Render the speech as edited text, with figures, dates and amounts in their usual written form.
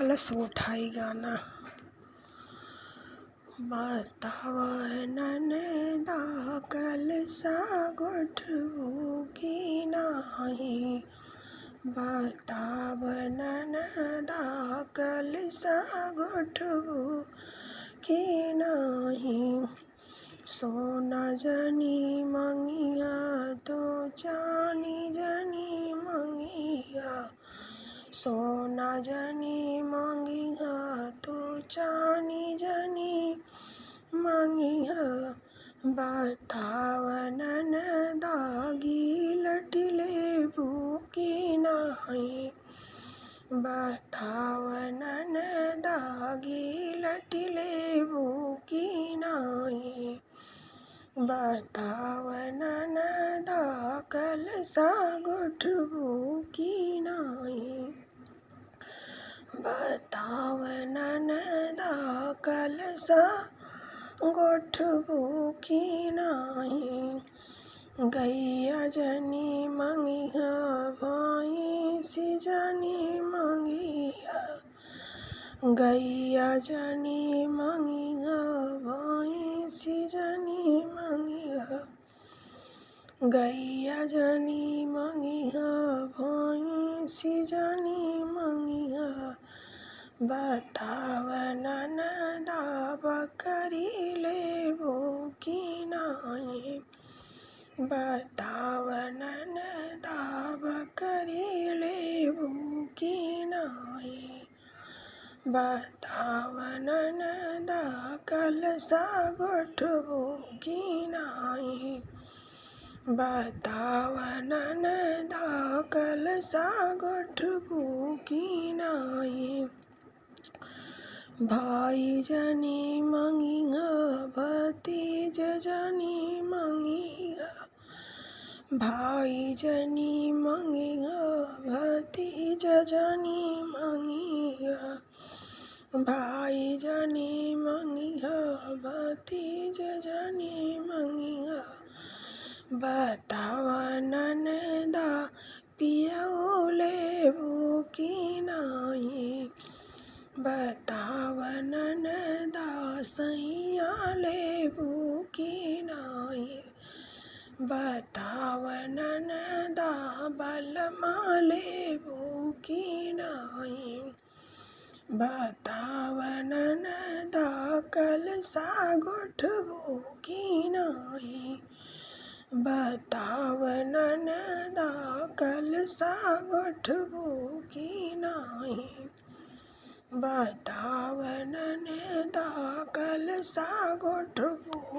कलश उठाई गाना। बताव ननदा कलशा गोठबू की नाही। बताव ननदा कलशा गोठबू की नाही। सोना जनी मंगिया तो चानी जनी मंगिया। सोना जनी मंगिया तो चानी जनी मंगिया। बताव ननदा गिलट लेबू की नाही। बताव ननदा गिलट लेबू की नाही। बताव ननदा कलशा गोठबू की नाही। बताव ननदा कलशा गोठबू की नाही। गैया जनी मंगिया भैंस जनी मंगिया। गैया जनी मंगिया भैंस जनी मंगिया। गैया जनी मंगिया भैंस जनी मंगिया। बताव ननदा बकरी लेबू की नाही। बताव ननदा बकरी लेबू की नाही। बताव ननदा कलशा गोठबू की नाही। बताव ननदा कलशा गोठबू की नाही। भाई जनी मंगिया भतीज जनी मंगिया। भाई जनी मंगिया भतीज जनी मंगिया। भाई जनी मंगिया भतीज जनी मंगिया। बताव ननदा पियऊ लेबू की नाही। बताव ननदा सैया लेबू की नाही। बताव ननदा बलमा लेबू की नाही। बताव ननदा कलशा गोठबू की नाही। बताव ननदा कलशा गोठबू की नाही। बताव ननदा कलशा गोठबू